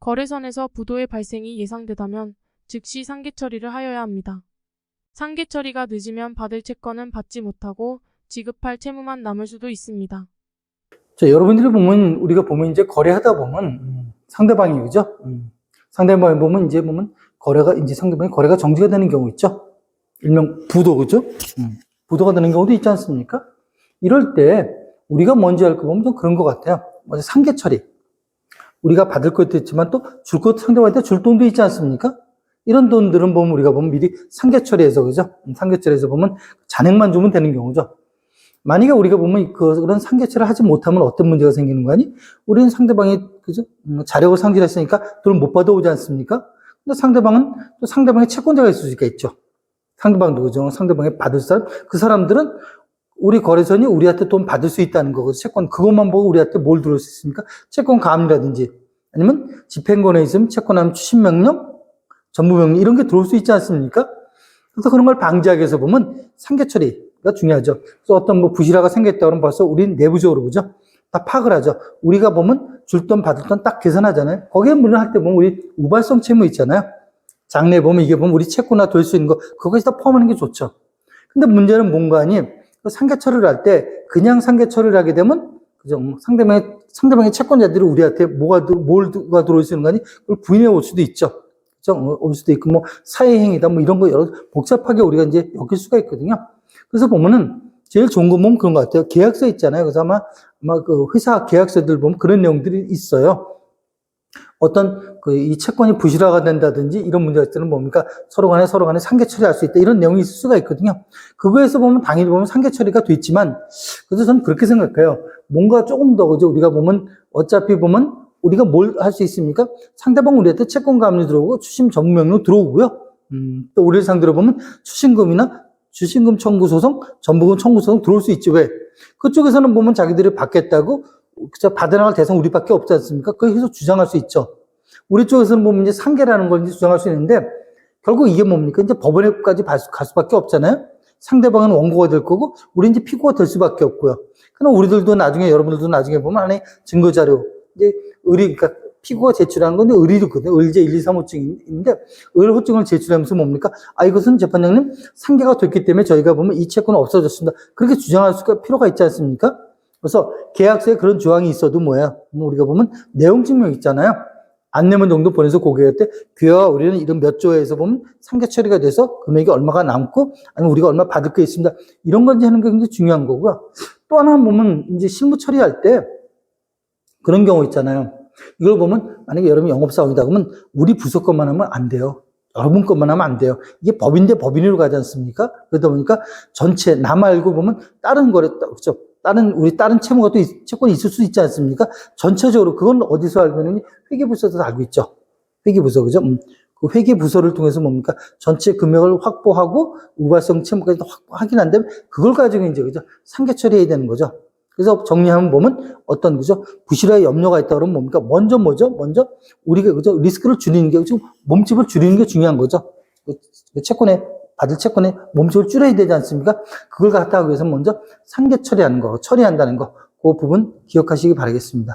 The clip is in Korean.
거래선에서 부도의 발생이 예상되다면 즉시 상계 처리를 하여야 합니다. 상계 처리가 늦으면 받을 채권은 받지 못하고 지급할 채무만 남을 수도 있습니다. 자, 여러분들이 보면, 우리가 보면 이제 거래하다 보면, 상대방이, 그죠? 상대방이 보면 이제 상대방이 거래가 정지가 되는 경우 있죠? 일명 부도, 그죠? 부도가 되는 경우도 있지 않습니까? 이럴 때, 우리가 먼저 할 거 보면 좀 그런 것 같아요. 먼저 상계 처리. 우리가 받을 것도 있지만 또 줄 것도 상대방한테 줄 돈도 있지 않습니까? 이런 돈들은 보면 우리가 보면 미리 상계 처리해서, 그죠? 상계 처리해서 보면 잔액만 주면 되는 경우죠. 만약에 우리가 보면 그런 상계처리를 하지 못하면 어떤 문제가 생기는 거 아니? 우리는 상대방이, 그죠? 자력을 상실했으니까 돈을 못 받아오지 않습니까? 근데 상대방은 또 상대방의 채권자가 있을 수가 있죠. 상대방도, 그죠? 상대방이 받을 사람, 그 사람들은 우리 거래선이 우리한테 돈 받을 수 있다는 거고, 채권, 그것만 보고 우리한테 뭘 들을 수 있습니까? 채권 가압이라든지, 아니면 집행권에 있으면 채권하면 추심명령, 전부명령, 이런 게 들어올 수 있지 않습니까? 그래서 그런 걸 방지하기 위해서 보면 상계처리가 중요하죠. 그래서 어떤 부실화가 생겼다 그러면 벌써 우리는 내부적으로, 그죠? 다 파악을 하죠. 우리가 보면 줄 돈 받을 돈 딱 계산하잖아요. 거기에 물론 할 때 보면 우리 우발성 채무 있잖아요. 장래 보면 이게 보면 우리 채권화 될 수 있는 거, 그거에서 다 포함하는 게 좋죠. 근데 문제는 뭔가 하니, 상계처리를 할 때 그냥 상계처리를 하게 되면, 그죠? 상대방의 채권자들이 우리한테 뭐가 들어올 수 있는 거 아니? 그걸 부인해 올 수도 있죠. 올 수도 있고, 사회행위다, 이런 거 여러 복잡하게 우리가 이제 엮일 수가 있거든요. 그래서 보면은, 제일 좋은 건 보면 그런 것 같아요. 계약서 있잖아요. 그래서 아마 그 회사 계약서들 보면 그런 내용들이 있어요. 이 채권이 부실화가 된다든지 이런 문제가 있으면 뭡니까? 서로 간에 상계 처리할 수 있다. 이런 내용이 있을 수가 있거든요. 그거에서 보면 당연히 보면 상계 처리가 됐지만, 그래서 저는 그렇게 생각해요. 뭔가 조금 더, 그죠? 우리가 보면, 어차피 보면, 우리가 뭘 할 수 있습니까? 상대방 우리한테 채권 가압류 들어오고, 추심 전부명령 들어오고요. 또 우리를 상대로 보면, 추심금이나 주심금 청구 소송, 전부금 청구 소송 들어올 수 있지. 왜? 그쪽에서는 보면 자기들이 받겠다고, 그죠? 받아나갈 대상 우리밖에 없지 않습니까? 그래서 주장할 수 있죠. 우리 쪽에서는 보면 이제 상계라는 걸 이제 주장할 수 있는데, 결국 이게 뭡니까? 이제 법원에까지 갈 수밖에 없잖아요? 상대방은 원고가 될 거고, 우리 이제 피고가 될 수밖에 없고요. 그럼 여러분들도 나중에 보면 안에 증거자료, 이제 그러니까 피고가 제출하는 건 의리거든요. 의제 1, 2, 3호증인데, 의료호증을 제출하면서 뭡니까? 이것은 재판장님 상계가 됐기 때문에 저희가 보면 이 채권은 없어졌습니다. 그렇게 주장할 필요가 있지 않습니까? 그래서 계약서에 그런 조항이 있어도 우리가 보면 내용 증명 있잖아요. 안내문 정도 보내서 고객한테 귀하와 우리는 이런 몇 조에서 보면 상계 처리가 돼서 금액이 얼마가 남고 아니면 우리가 얼마 받을 게 있습니다. 이런 건 하는 게 굉장히 중요한 거고요. 또 하나 보면 이제 실무 처리할 때 그런 경우 있잖아요. 이걸 보면 만약에 여러분이 영업사원이다 그러면 우리 부서 것만 하면 안 돼요. 여러분 것만 하면 안 돼요. 이게 법인데 법인으로 가지 않습니까? 그러다 보니까 전체 나 말고 보면 다른 거래, 그렇죠? 다른 채권이 있을 수 있지 않습니까? 전체적으로, 그건 어디서 알고 있느니? 회계부서에서 알고 있죠. 회계부서, 그죠? 그 회계부서를 통해서 뭡니까? 전체 금액을 확보하고, 우발성 채무까지 확인한 다음에, 그걸 가지고 이제, 그죠? 상계 처리해야 되는 거죠. 그래서 정리하면 보면, 그죠? 부실화의 염려가 있다 그러면 뭡니까? 먼저 우리가, 그죠? 리스크를 줄이는 게, 지금 몸집을 줄이는 게 중요한 거죠. 받을 채권에 몸집을 줄여야 되지 않습니까? 그걸 갖다 하기 위해서 먼저 상계 처리한다는 거, 그 부분 기억하시기 바라겠습니다.